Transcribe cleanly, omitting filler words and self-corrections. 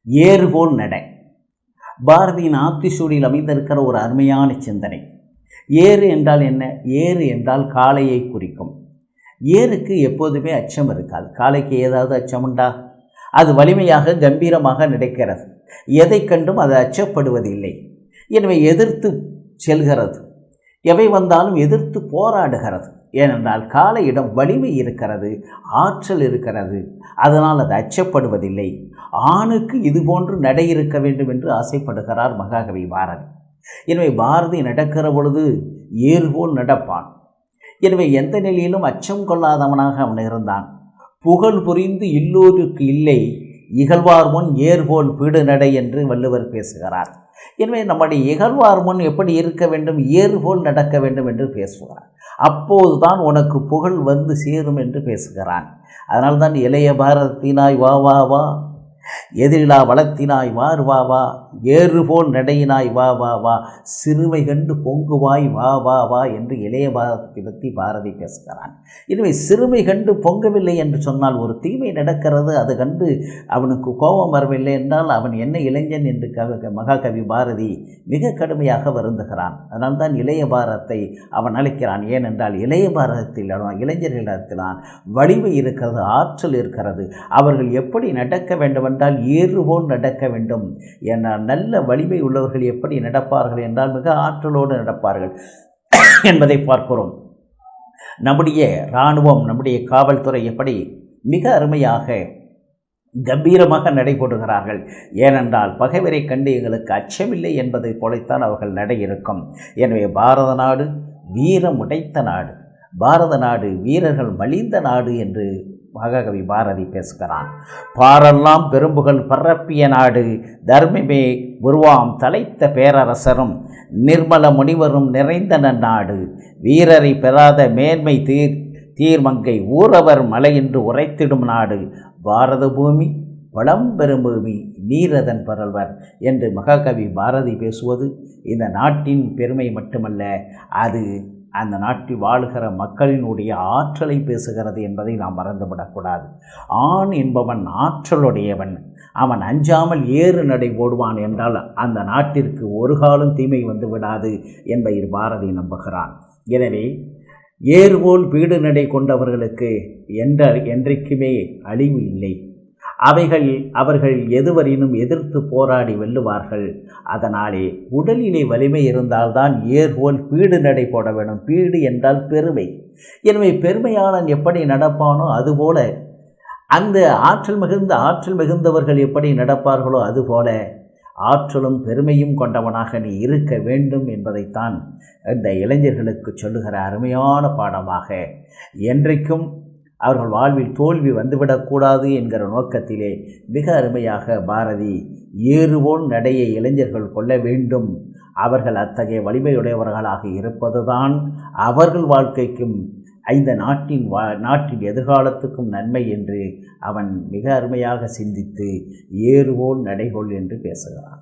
ஏறுபோல் நடை. பாரதியின் ஆத்திசூடியில் அமைந்திருக்கிற ஒரு அருமையான சிந்தனை. ஏறு என்றால் என்ன? ஏறு என்றால் காளையை குறிக்கும். ஏருக்கு எப்போதுமே அச்சம் இருக்காது. காளைக்கு ஏதாவது அச்சம் உண்டா? அது வலிமையாக கம்பீரமாக நடக்கிறது. எதை கண்டும் அது அச்சப்படுவதில்லை. எனவே எதிர்த்து செல்கிறது. எவை வந்தாலும் எதிர்த்து போராடுகிறது. ஏனென்றால் காளையிடம் வலிமை இருக்கிறது, ஆற்றல் இருக்கிறது. அதனால் அது அச்சப்படுவதில்லை. ஆணுக்கு இதுபோன்று நடை இருக்க வேண்டும் என்று ஆசைப்படுகிறார் மகாகவி பாரதி. எனவே பாரதி நடக்கிற பொழுது ஏறுபோல் நடப்பான். எனவே எந்த நிலையிலும் அச்சம் கொள்ளாதவனாக அவன் இருந்தான். புகழ் புரிந்து இல்லோருக்கு இல்லை, இகழ்வார் முன் ஏர்போல் பீடு நடை என்று வள்ளுவர் பேசுகிறார். எனவே நம்முடைய இகழ்வார் முன் எப்படி இருக்க வேண்டும்? ஏறுபோல் நடக்க வேண்டும் என்று பேசுகிறார். அப்போதுதான் உனக்கு புகழ் வந்து சேரும் என்று பேசுகிறான். அதனால்தான் இளைய பாரதத்தினாய் வா வா வா, எதிரிலா வளத்தினாய் வார் வா வா, ஏறுபோல் நடையினாய் வா வா வா, சிறுமை கண்டு பொங்குவாய் வா வா வா என்று இளைய பாரதத்தை பற்றி பாரதி பேசுகிறான். எனவே சிறுமை கண்டு பொங்கவில்லை என்று சொன்னால் ஒரு தீமை நடக்கிறது, அது கண்டு அவனுக்கு கோபம் வரவில்லை என்றால் அவன் என்ன இளைஞன் என்று மகாகவி பாரதி மிக கடுமையாக வருந்துகிறான். அதனால்தான் இளைய பாரதத்தை அவன் அழைக்கிறான். ஏனென்றால் இளைய பாரதத்தில் இளைஞர்களிடத்தில்தான் வலிமை இருக்கிறது, ஆற்றல் இருக்கிறது. அவர்கள் எப்படி நடக்க வேண்டும் என்றால் ஏறுபோல் நடக்க வேண்டும். என நல்ல வலிமை உள்ளவர்கள் எப்படி நடப்பார்கள் என்றால் மிக ஆற்றலோடு நடப்பார்கள் என்பதை பார்க்கிறோம். நம்முடைய இராணுவம், நம்முடைய காவல்துறை எப்படி மிக அருமையாக கம்பீரமாக நடைபோடுகிறார்கள். ஏனென்றால் பகைவரை கண்டு எங்களுக்கு அச்சமில்லை என்பதை போலத்தான் அவர்கள் நடை இருக்கும். எனவே பாரத நாடு வீரம் உடைத்த நாடு, பாரத நாடு வீரர்கள் மலிந்த நாடு என்று மகாகவி பாரதி பேசுகிறான். பாரெல்லாம் பெரும்புகள் பரப்பிய நாடு, தர்மமே உருவாம் தலைத்த பேரரசரும் நிர்மல முனிவரும் நிறைந்த நாடு, வீரரை பெறாத மேன்மை தீர்மங்கை ஊரவர் மலை என்று உரைத்திடும் நாடு, பாரத பூமி பழம்பெரும் பூமி நீரதன் பரல்வர் என்று மகாகவி பாரதி பேசுவது இந்த நாட்டின் பெருமை மட்டுமல்ல, அது அந்த நாட்டில் வாழுகிற மக்களினுடைய ஆற்றலை பேசுகிறது என்பதை நாம் மறந்துவிடக்கூடாது. ஆண் என்பவன் ஆற்றலுடையவன், அவன் அஞ்சாமல் ஏறு நடை போடுவான் என்றால் அந்த நாட்டிற்கு ஒரு காலம் தீமை வந்து விடாது என்பதை பாரதி நம்புகிறான். எனவே ஏறுபோல் பீடு நடை கொண்டவர்களுக்கு என்றைக்குமே அழிவு இல்லை. அவர்கள் எதுவரையினும் எதிர்த்து போராடி வெல்லுவார்கள். அதனாலே உடலிலே வலிமை இருந்தால்தான் ஏர்போல் பீடு நடை போட வேண்டும். பீடு என்றால் பெருமை. எனவே பெருமையாளன் எப்படி நடப்பானோ அதுபோல அந்த ஆற்றல் மிகுந்தவர்கள் எப்படி நடப்பார்களோ அதுபோல ஆற்றலும் பெருமையும் கொண்டவனாக நீ இருக்க வேண்டும் என்பதைத்தான் இந்த இளைஞர்களுக்கு சொல்லுகிற அருமையான பாடமாக, என்றைக்கும் அவர்கள் வாழ்வில் தோல்வி வந்துவிடக்கூடாது என்கிற நோக்கத்திலே மிக அருமையாக பாரதி ஏறுபோல் நடையை இளைஞர்கள் கொள்ள வேண்டும். அவர்கள் அத்தகைய வலிமையுடையவர்களாக இருப்பதுதான் அவர்கள் வாழ்க்கைக்கும் இந்த நாட்டின் எதிர்காலத்துக்கும் நன்மை என்று அவன் மிக அருமையாக சிந்தித்து ஏறுபோல் நடைகொள் என்று பேசுகிறான்.